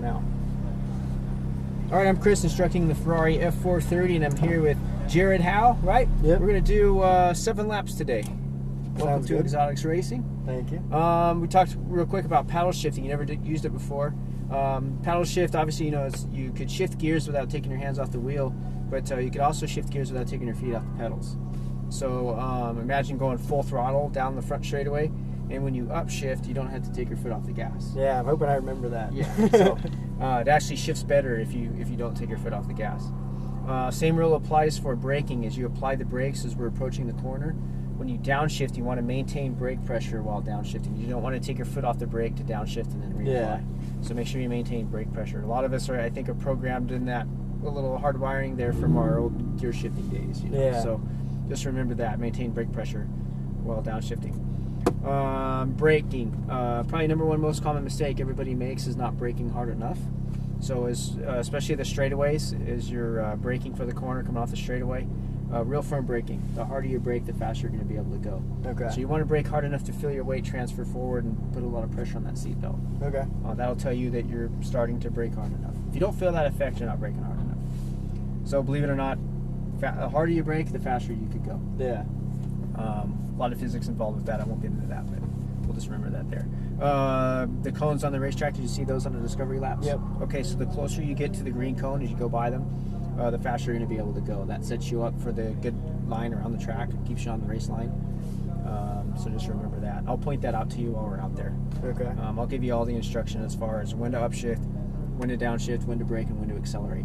now. All right, I'm Chris, instructing the Ferrari F430, and I'm here with Jared Howe, right? Yep. We're going to do 7 laps today. Welcome Sounds to good. Exotics Racing. Thank you. We talked real quick about paddle shifting. You never used it before. Paddle shift, obviously, you could shift gears without taking your hands off the wheel, but you could also shift gears without taking your feet off the pedals. So imagine going full throttle down the front straightaway, and when you upshift, you don't have to take your foot off the gas. Yeah, I'm hoping I remember that. Yeah, so it actually shifts better if you don't take your foot off the gas. Same rule applies for braking. As you apply the brakes as we're approaching the corner, when you downshift, you want to maintain brake pressure while downshifting. You don't want to take your foot off the brake to downshift and then reapply. Yeah. So make sure you maintain brake pressure. A lot of us I think, are programmed in that a little hard wiring there from our old gear shifting days. Yeah. So just remember that. Maintain brake pressure while downshifting. Braking. Probably number one most common mistake everybody makes is not braking hard enough. So especially the straightaways, as you're braking for the corner coming off the straightaway, real firm braking. The harder you brake, the faster you're going to be able to go. Okay. So you want to brake hard enough to feel your weight transfer forward and put a lot of pressure on that seat belt. Okay. That'll tell you that you're starting to brake hard enough. If you don't feel that effect, you're not braking hard enough. So believe it or not, the harder you brake, the faster you could go. Yeah. A lot of physics involved with that. I won't get into that, but we'll just remember that there. The cones on the racetrack, did you see those on the Discovery laps? Yep. Okay, so the closer you get to the green cone as you go by them, the faster you're going to be able to go. That sets you up for the good line around the track. It keeps you on the race line. So just remember that. I'll point that out to you while we're out there. Okay. I'll give you all the instruction as far as when to upshift, when to downshift, when to brake, and when to accelerate.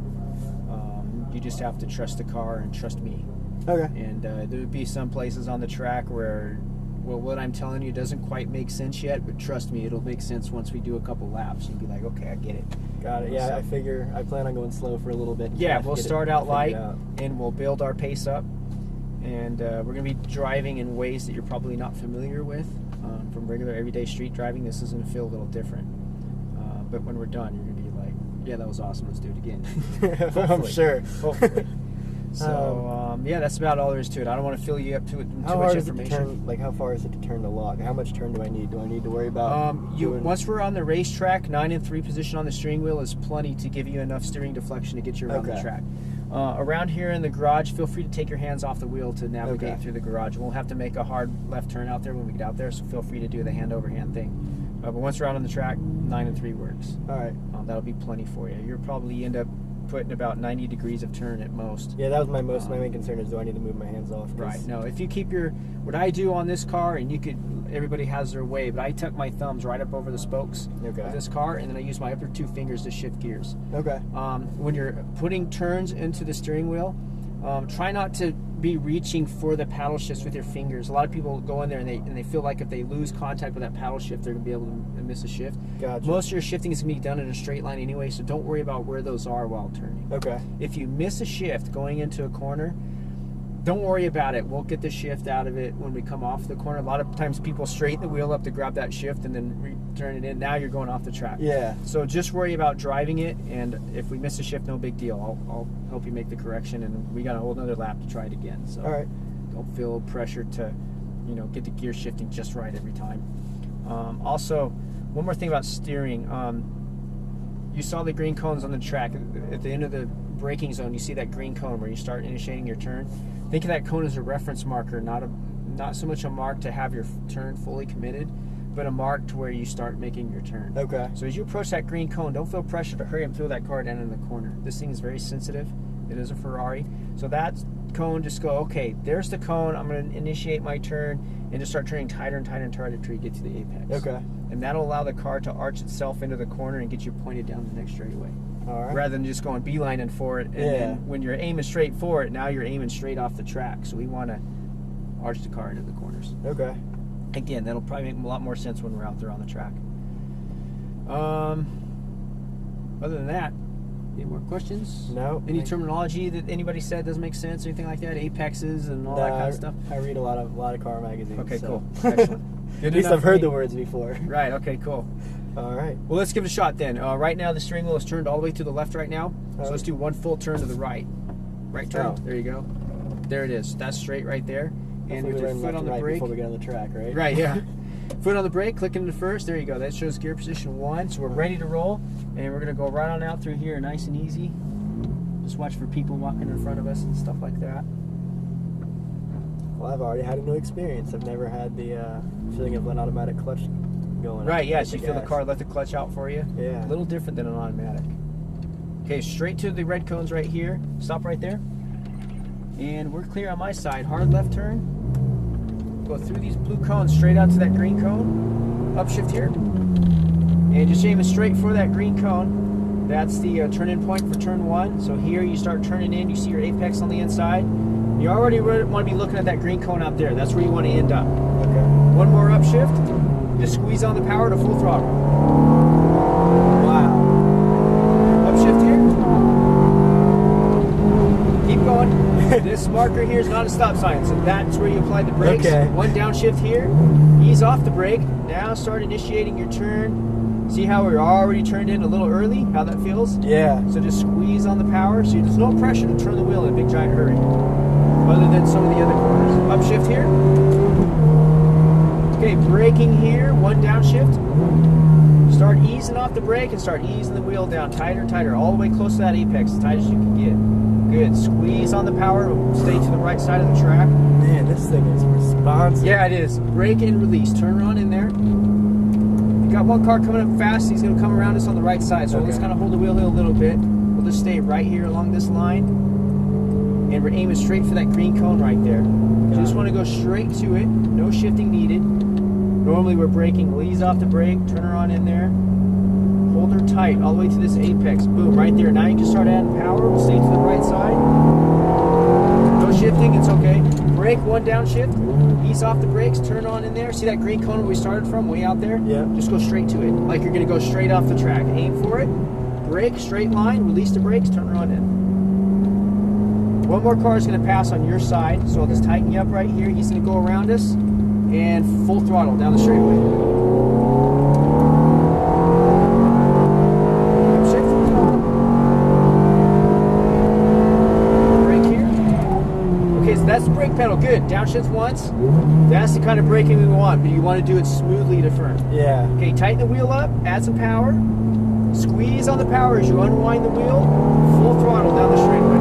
You just have to trust the car and trust me. Okay. And there would be some places on the track where, well, what I'm telling you doesn't quite make sense yet, but trust me, it'll make sense once we do a couple laps. You'll be like, okay, I get it. Got it. Yeah, So- I plan on going slow for a little bit. Yeah, we'll start out light, out. and we'll build our pace up. And we're going to be driving in ways that you're probably not familiar with. From regular everyday street driving, this is going to feel a little different. But when we're done, you're going to be like, yeah, that was awesome. Let's do it again. I'm sure. Hopefully. So, yeah, that's about all there is to it. I don't want to fill you up to it too How much hard is it to information. turn? Like, how far is it to turn the lock? How much turn do I need? Do I need to worry about? Once we're on the racetrack, 9 and 3 position on the steering wheel is plenty to give you enough steering deflection to get you around the Okay. track. Around here in the garage, feel free to take your hands off the wheel to navigate Okay. through the garage. We'll have to make a hard left turn out there when we get out there, so feel free to do the hand over hand thing. But once we're out on the track, 9 and 3 works. All right. That'll be plenty for you. You'll probably end up putting about 90 degrees of turn at most. Yeah, that was my main concern is do I need to move my hands off? 'Cause- Right. No, if you keep what I do on this car, and everybody has their way, but I tuck my thumbs right up over the spokes Okay. of this car, and then I use my upper 2 fingers to shift gears. Okay. When you're putting turns into the steering wheel, try not to be reaching for the paddle shifts with your fingers. A lot of people go in there and they feel like if they lose contact with that paddle shift, they're going to be able to miss a shift. Gotcha. Most of your shifting is going to be done in a straight line anyway, so don't worry about where those are while turning. Okay. If you miss a shift going into a corner, don't worry about it. We'll get the shift out of it when we come off the corner. A lot of times people straighten the wheel up to grab that shift and then turn it in. Now you're going off the track. Yeah. So just worry about driving it, and if we miss a shift, no big deal. I'll help you make the correction, and we got a whole nother lap to try it again. So All right. don't feel pressure to, get the gear shifting just right every time. Also, one more thing about steering. You saw the green cones on the track. At the end of the braking zone, you see that green cone where you start initiating your turn. Think of that cone as a reference marker, not so much a mark to have your turn fully committed, but a mark to where you start making your turn. Okay. So as you approach that green cone, don't feel pressure to hurry and throw that car down in the corner. This thing is very sensitive. It is a Ferrari. So that cone, just go, okay, there's the cone. I'm going to initiate my turn and just start turning tighter and tighter and tighter until you get to the apex. Okay. And that'll allow the car to arch itself into the corner and get you pointed down the next straightaway. All right. Rather than just going beelining for it. And then when you're aiming straight for it, now you're aiming straight off the track. So we want to arch the car into the corners. Okay. Again, that'll probably make a lot more sense when we're out there on the track. Other than that, any more questions? No. Any terminology that anybody said doesn't make sense or anything like that? Apexes and all that kind of stuff? I read a lot of car magazines. Okay, so. cool. Excellent. At least I've heard the words before. Right, okay, cool. All right. Well, let's give it a shot then. Right now, the steering wheel is turned all the way to the left right now. So let's do one full turn to the right. Right turn. Oh. There you go. There it is. That's straight right there. And with your foot on the brake. Before we get on the track, right? Right, yeah. Foot on the brake, click into first. There you go. That shows gear position 1. So we're ready to roll, and we're gonna go right on out through here, nice and easy. Just watch for people walking in front of us and stuff like that. Well, I've already had a new experience. I've never had the feeling of an automatic clutch going. Right, yeah, so you feel the car let the clutch out for you? Yeah. A little different than an automatic. Okay, straight to the red cones right here. Stop right there. And we're clear on my side. Hard left turn. Go through these blue cones straight out to that green cone. Upshift here. And just aiming straight for that green cone. That's the turn-in point for turn 1. So here you start turning in. You see your apex on the inside. You already want to be looking at that green cone out there. That's where you want to end up. Okay. One more upshift. Just squeeze on the power to full throttle. Wow. Upshift here. Keep going. This marker here is not a stop sign, so that's where you apply the brakes. Okay. One downshift here. Ease off the brake. Now start initiating your turn. See how we're already turned in a little early? How that feels? Yeah. So just squeeze on the power. So there's no pressure to turn the wheel in a big giant hurry, other than some of the other corners. Upshift here. Okay, braking here. One downshift. Start easing off the brake and start easing the wheel down tighter and tighter, all the way close to that apex, as tight as you can get. Good. Squeeze on the power. Stay to the right side of the track. Man, this thing is responsive. Yeah, it is. Brake and release. Turn on in there. We've got one car coming up fast. He's going to come around us on the right side, so let's kind of hold the wheel here a little bit. We'll just stay right here along this line, and we're aiming straight for that green cone right there. You just want to go straight to it. No shifting needed. Normally we're braking. We'll ease off the brake. Turn her on in there. Hold her tight all the way to this apex. Boom, right there. Now you can start adding power. We'll stay to the right side. No shifting, it's okay. Brake, one downshift. Ease off the brakes, turn on in there. See that green cone where we started from, way out there? Yeah. Just go straight to it, like you're gonna go straight off the track. Aim for it. Brake, straight line, release the brakes, turn her on in. One more car is gonna pass on your side, so I'll just tighten you up right here. He's gonna go around us, and full throttle down the straightaway. That's the brake pedal, good. Downshift once. That's the kind of braking we want, but you want to do it smoothly to firm. Yeah. Okay, tighten the wheel up, add some power. Squeeze on the power as you unwind the wheel. Full throttle down the straightaway.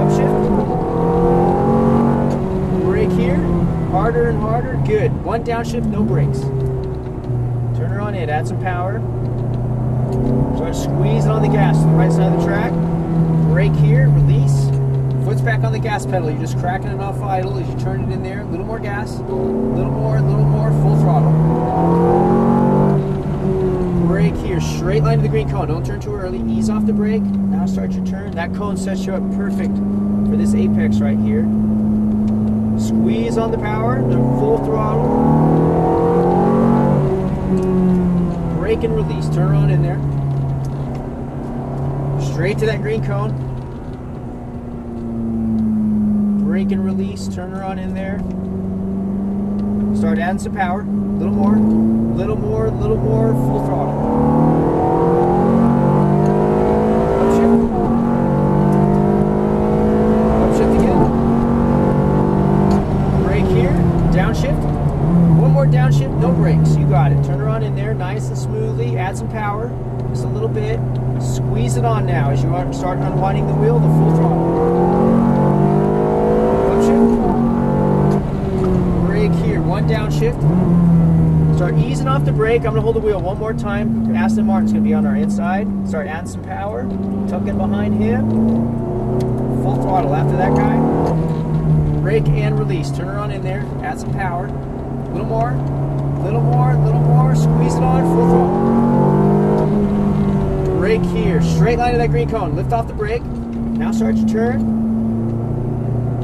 Upshift. Brake here. Harder and harder. Good. One downshift, no brakes. Turn her on in, add some power. Start squeezing on the gas to the right side of the track. Brake here, release. Foot's back on the gas pedal. You're just cracking it off idle as you turn it in there. A little more gas. A little more, full throttle. Brake here, straight line to the green cone. Don't turn too early. Ease off the brake. Now start your turn. That cone sets you up perfect for this apex right here. Squeeze on the power to full throttle. Brake and release. Turn her on in there. Straight to that green cone. Brake and release, turn her on in there. Start adding some power. A little more, full throttle. Upshift. Upshift again. Brake here, downshift. One more downshift, no brakes. You got it. Turn her on in there, nice and smoothly. Add some power, just a little bit. Squeeze it on now as you start unwinding the wheel to full throttle. Brake here, one downshift. Start easing off the brake. I'm gonna hold the wheel one more time. Aston Martin's gonna be on our inside. Start adding some power. Tuck in behind him. Full throttle after that guy. Brake and release. Turn her on in there. Add some power. A little more. Squeeze it on. Full throttle. Brake here. Straight line to that green cone. Lift off the brake. Now start your turn.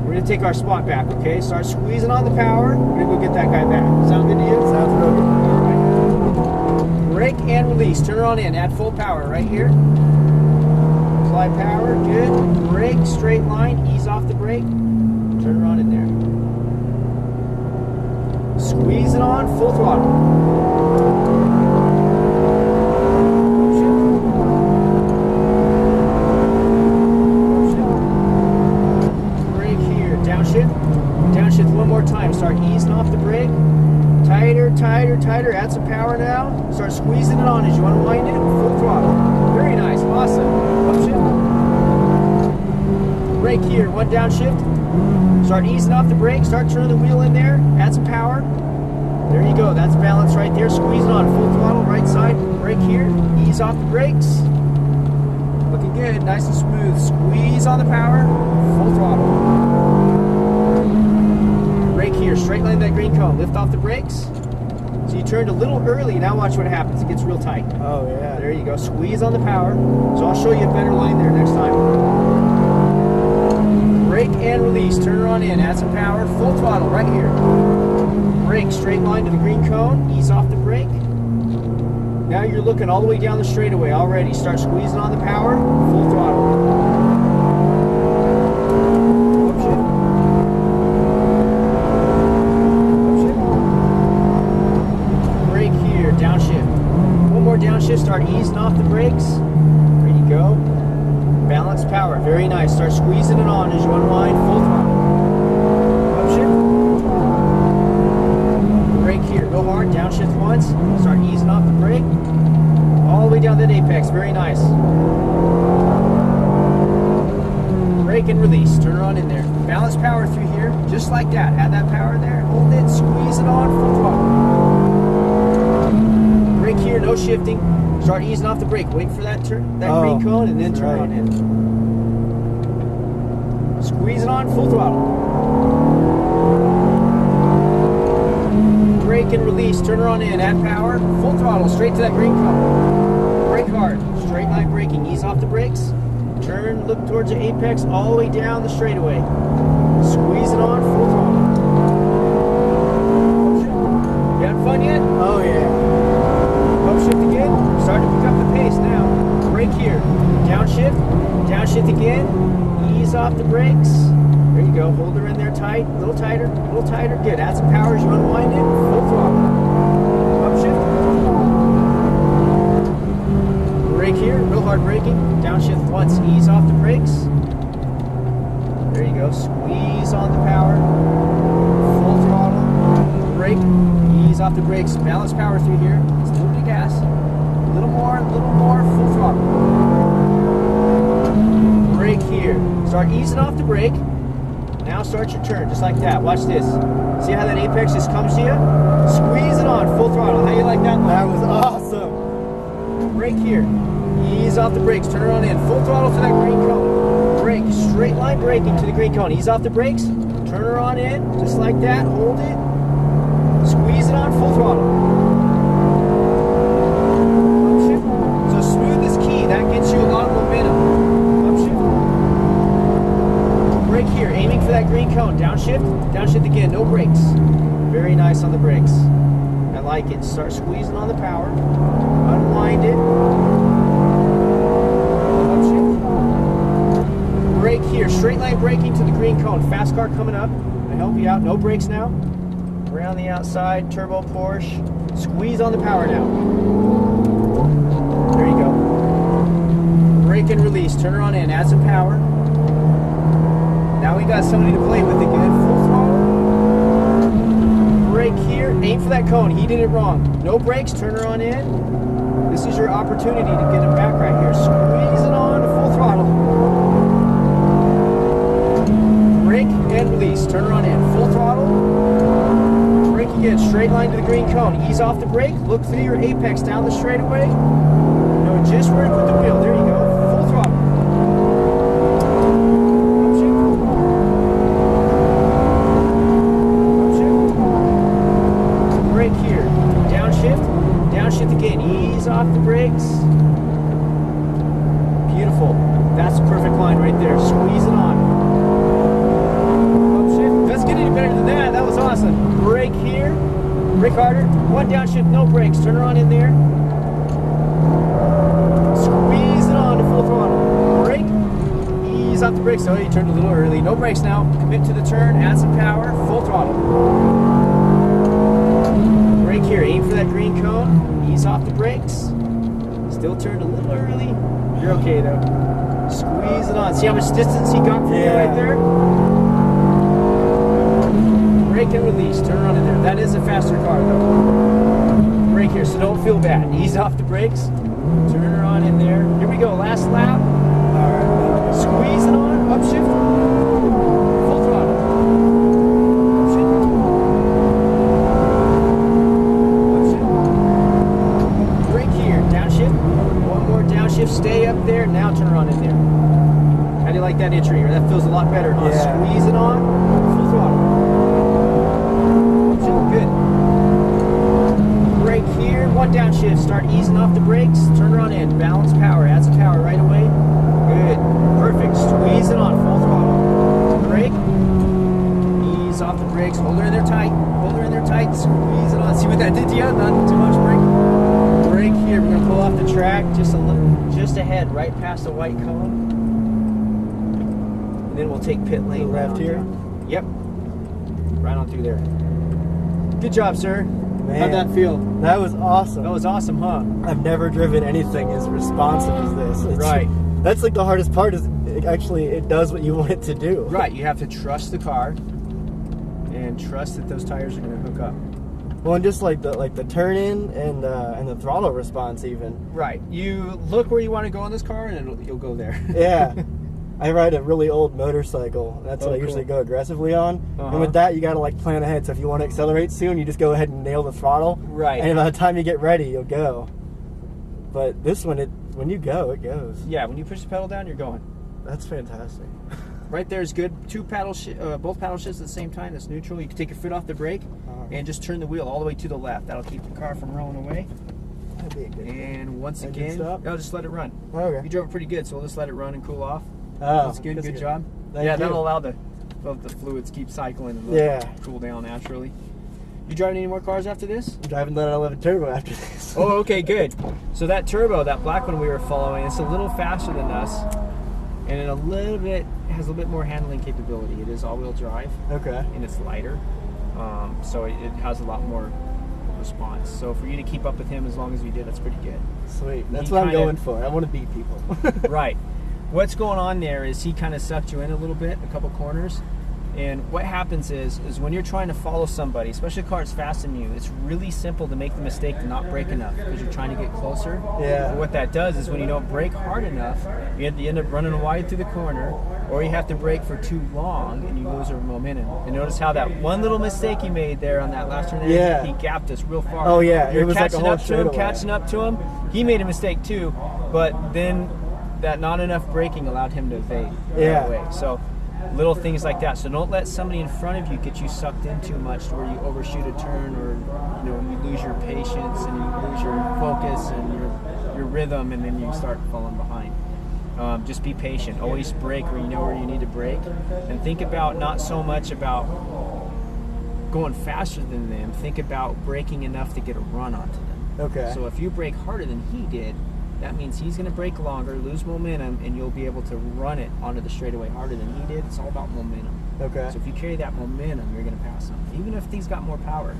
We're going to take our spot back, okay? Start squeezing on the power. We're going to go get that guy back. Sound good to you? Sounds real good. All right. Brake and release. Turn her on in. Add full power right here. Apply power. Good. Brake, straight line. Ease off the brake. Turn her on in there. Squeeze it on. Full throttle. Downshift one more time. Start easing off the brake. Tighter. Add some power now. Start squeezing it on as you unwind it. Full throttle. Very nice. Awesome. Upshift. Brake here. One downshift. Start easing off the brake. Start turning the wheel in there. Add some power. There you go. That's balance right there. Squeeze it on. Full throttle. Right side. Brake here. Ease off the brakes. Looking good. Nice and smooth. Squeeze on the power. Full throttle. Brake here, straight line that green cone. Lift off the brakes. So you turned a little early. Now watch what happens. It gets real tight. Oh, yeah. There you go. Squeeze on the power. So I'll show you a better line there next time. Brake and release. Turn her on in. Add some power. Full throttle right here. Brake, straight line to the green cone. Ease off the brake. Now you're looking all the way down the straightaway already. Start squeezing on the power. Full throttle. Downshift, start easing off the brakes. There you go. Balance power, very nice. Start squeezing it on as you unwind. Full throttle. Upshift. Brake here, go hard. Downshift once. Start easing off the brake. All the way down that apex, very nice. Brake and release. Turn her on in there. Balance power through here, just like that. Add that power there. Hold it. Squeeze it on. Full throttle. Brake here, no shifting. Start easing off the brake. Wait for that green cone and then turn on in. Squeeze it on, full throttle. Brake and release, turn her on in, add power, full throttle, straight to that green cone. Brake hard, straight line braking, ease off the brakes. Turn, look towards the apex, all the way down the straightaway. Squeeze it on, full throttle. You having fun yet? Oh, yeah. Upshift again, start to pick up the pace now. Brake here, downshift again, ease off the brakes. There you go, hold her in there tight, a little tighter, good. Add some power as you unwind it, full throttle. Upshift. Brake here, real hard braking, downshift once, ease off the brakes. There you go, squeeze on the power, full throttle, brake, ease off the brakes, balance power through here. Gas, a little more, full throttle. Brake here. Start easing off the brake. Now start your turn, just like that. Watch this. See how that apex just comes to you? Squeeze it on, full throttle. How you like that? That was awesome. Brake here. Ease off the brakes. Turn her on in. Full throttle to that green cone. Brake, straight line braking to the green cone. Ease off the brakes. Turn her on in, just like that. Hold it. Squeeze it on, full throttle. That gets you a lot of momentum. Upshift. Brake here, aiming for that green cone. Downshift again, no brakes. Very nice on the brakes. I like it. Start squeezing on the power. Unwind it. Upshift. Brake here, straight line braking to the green cone. Fast car coming up. I help you out. No brakes now. Around the outside, turbo Porsche. Squeeze on the power now. There you go. Brake and release, turn her on in, add some power. Now we got somebody to play with again. Full throttle. Brake here, aim for that cone. He did it wrong. No brakes, turn her on in. This is your opportunity to get him back right here. Squeeze it on to full throttle. Brake and release, turn her on in. Full throttle. Brake again, straight line to the green cone. Ease off the brake, look through your apex down the straightaway. Know just where to put the wheel. There you go. Full throttle. Upshift. Brake here. Downshift again. Ease off the brakes. Beautiful. That's a perfect line right there. Squeeze it on. Upshift. Let's get any better than that. That was awesome. Brake here. Brake harder. One downshift, no brakes. Turn her on in there. Squeeze it on to full throttle. Brake. Ease off the brakes. Oh, you turned a little early. No brakes now. Commit to the turn. Add some power. Full throttle. Brake here. Aim for that green cone. Ease off the brakes. Still turned a little early. You're okay though. Squeeze it on. See how much distance he got from you right there? Brake and release. Turn on in there. That is a faster car though. Brake brake here, so don't feel bad. Ease off the brakes. Turn her on in there. Here we go. Last lap. All right. Squeeze it on. Upshift. Full throttle. Upshift. Upshift. Brake here. Downshift. One more downshift. Stay up there. Now turn her on in there. How do you like that entry? That feels a lot better. Huh? Yeah. Squeeze it on. Full throttle. Upshift. Good. Brake here, one downshift, start easing off the brakes, turn her on in, balance power, add some power right away. Good, perfect, squeeze it on, full throttle. Brake, ease off the brakes, hold her in there tight, squeeze it on. See what that did to you? Not too much brake. Brake here, we're gonna pull off the track just a little, just ahead, right past the white cone. And then we'll take pit lane left here? Down. Yep, right on through there. Good job, sir. Man, how'd that feel? That was awesome. That was awesome, huh? I've never driven anything as responsive as this. Right. That's like the hardest part is it does what you want it to do. Right. You have to trust the car and trust that those tires are going to hook up. Well, and just like the turn in and the throttle response even. Right. You look where you want to go in this car and you'll go there. Yeah. I ride a really old motorcycle. That's what I usually go aggressively on. And with that, you got to like plan ahead. So if you want to accelerate soon, you just go ahead and nail the throttle. Right. And by the time you get ready, you'll go. But this one, when you go, it goes. Yeah, when you push the pedal down, you're going. That's fantastic. Right there is good. Both paddle shifts at the same time. That's neutral. You can take your foot off the brake and just turn the wheel all the way to the left. That'll keep the car from rolling away. That'd be a good And once again, I'll just let it run. Okay. You drove it pretty good, so we'll just let it run and cool off. Oh, that's good. Good job. Thank you. That'll allow the fluids keep cycling and cool down naturally. You driving any more cars after this? I'm driving the 911 Turbo after this. Oh, okay, good. So that Turbo, that black one we were following, it's a little faster than us, and it has a little bit more handling capability. It is all-wheel drive. Okay. And it's lighter, so it has a lot more response. So for you to keep up with him as long as you did, that's pretty good. Sweet. That's what I'm going for. I want to beat people. Right. What's going on there is he kind of sucked you in a little bit, a couple corners, and what happens is when you're trying to follow somebody, especially a car that's faster than you, it's really simple to make the mistake to not brake enough because you're trying to get closer. Yeah. But what that does is when you don't brake hard enough, you end up running wide through the corner, or you have to brake for too long and you lose your momentum. And notice how that one little mistake you made there on that last turn there, he gapped us real far. Oh yeah, You're it was like a whole straightaway. Catching up to him. He made a mistake too, but then that not enough braking allowed him to evade right away. So little things like that. So don't let somebody in front of you get you sucked in too much to where you overshoot a turn, or you lose your patience and you lose your focus and your rhythm, and then you start falling behind. Just be patient. Always brake where you know where you need to brake, and think about not so much about going faster than them. Think about braking enough to get a run onto them. Okay. So if you brake harder than he did, that means he's going to brake longer, lose momentum, and you'll be able to run it onto the straightaway harder than he did. It's all about momentum. Okay. So if you carry that momentum, you're going to pass him. Even if he's got more power.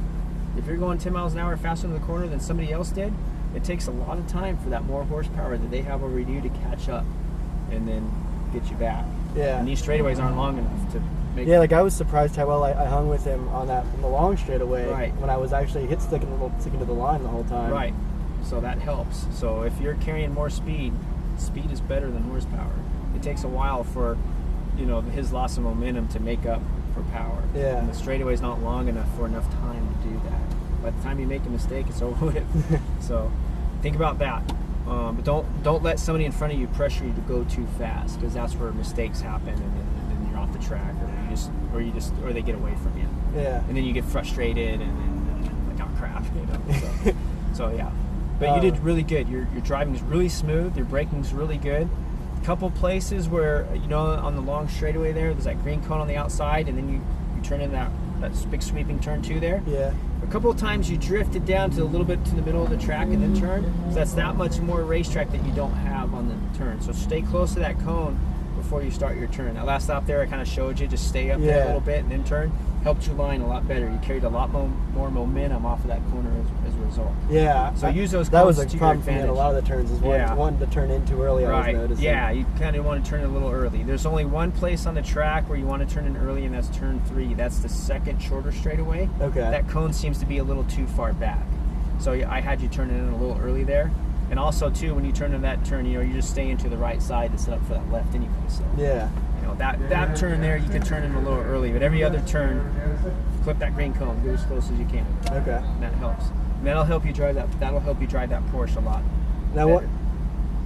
If you're going 10 miles an hour faster in the corner than somebody else did, it takes a lot of time for that more horsepower that they have over you to catch up and then get you back. Yeah. And these straightaways aren't long enough to make like I was surprised how well I hung with him on the long straightaway when I was actually sticking to the line the whole time. Right. So that helps. So if you're carrying more speed is better than horsepower. It takes a while for, his loss of momentum to make up for power. Yeah. And the straightaway is not long enough for enough time to do that. By the time you make a mistake, it's over with. So think about that. But don't let somebody in front of you pressure you to go too fast, because that's where mistakes happen, and then you're off the track, or they get away from you. Yeah. And then you get frustrated, and then like, oh crap, So yeah. But you did really good. Your driving is really smooth. Your braking is really good. A couple places where, on the long straightaway there's that green cone on the outside, and then you turn in that big sweeping turn too there. Yeah. A couple of times you drifted down to a little bit to the middle of the track and then turn. So that's that much more racetrack that you don't have on the turn. So stay close to that cone before you start your turn. That last lap there, I kind of showed you, just stay up there a little bit and then turn. Helped you line a lot better. You carried a lot more momentum off of that corner as a result. Yeah. So use those cones. That was a to problem your for me advantage. at a lot of the turns. Is wanting to turn in too early. Right. I was noticing. Yeah, you kind of want to turn a little early. There's only one place on the track where you want to turn in early, and that's turn 3. That's the second shorter straightaway. Okay. That cone seems to be a little too far back. So I had you turn it in a little early there. And also too, when you turn in that turn, you're just staying to the right side to set up for that left anyway. So yeah, that turn there, you can turn in a little early, but every other turn, clip that green cone, go as close as you can. Okay. And that helps. And that'll help you drive that. That'll help you drive that Porsche a lot. Now what?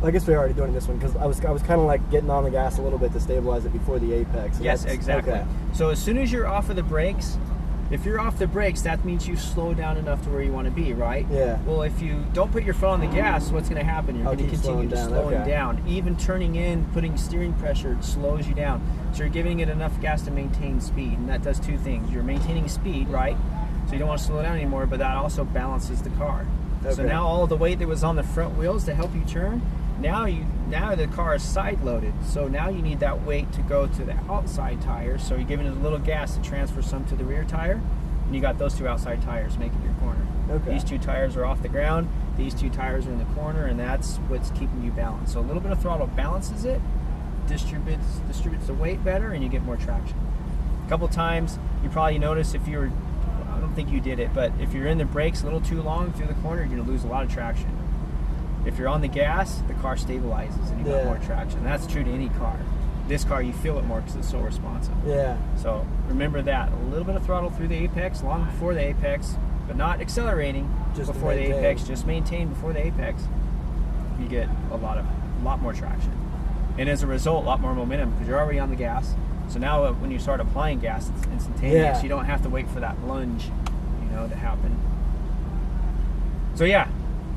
I guess we're already doing this one because I was kind of like getting on the gas a little bit to stabilize it before the apex. So yes, exactly. Okay. So as soon as you're off of the brakes, if you're off the brakes, that means you slow down enough to where you want to be, right? Yeah. Well, if you don't put your foot on the gas, what's going to happen? You're going to continue to slowing down. Even turning in, putting steering pressure slows you down. So you're giving it enough gas to maintain speed, and that does two things. You're maintaining speed, right? So you don't want to slow down anymore, but that also balances the car. Okay. So now all of the weight that was on the front wheels to help you turn, now the car is side loaded. So now you need that weight to go to the outside tires. So you're giving it a little gas to transfer some to the rear tire, and you got those two outside tires making your corner. Okay. These two tires are off the ground. These two tires are in the corner, and that's what's keeping you balanced. So a little bit of throttle balances it, distributes the weight better, and you get more traction. A couple times you probably notice if you're, I don't think you did it, but if you're in the brakes a little too long through the corner, you're going to lose a lot of traction. If you're on the gas, the car stabilizes and you got more traction. That's true to any car. This car, you feel it more because it's so responsive. Yeah. So remember that. A little bit of throttle through the apex, long before the apex, but not accelerating just before the apex. Just maintain before the apex. You get a lot more traction. And as a result, a lot more momentum because you're already on the gas. So now when you start applying gas, it's instantaneous. You don't have to wait for that lunge, to happen. So yeah,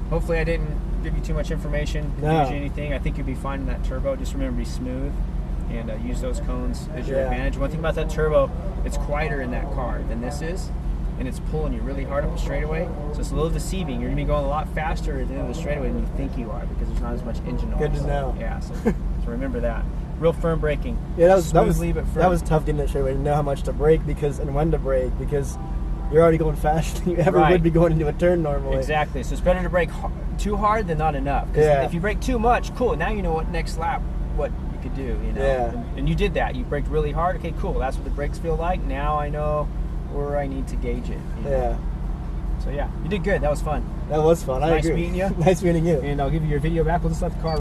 hopefully I didn't give you too much information, confuse you anything. I think you'll be fine in that turbo. Just remember to be smooth and use those cones as your advantage. One thing about that turbo, it's quieter in that car than this is, and it's pulling you really hard up the straightaway. So it's a little deceiving. You're going to be going a lot faster at the end of the straightaway than you think you are because there's not as much engine noise. Good to know. Yeah, so remember that. Real firm braking. Yeah, that was tough getting that straightaway to know how much to brake and when to brake because you're already going faster than you ever would be going into a turn normally. Exactly. So it's better to brake too hard than not enough. Because if you brake too much, cool. Now you know what next lap, what you could do. Yeah. And you did that. You braked really hard. Okay, cool. That's what the brakes feel like. Now I know where I need to gauge it. Yeah. So yeah, you did good. That was fun. That was fun. I agree. Nice meeting you. Nice meeting you. And I'll give you your video back. We'll just let the car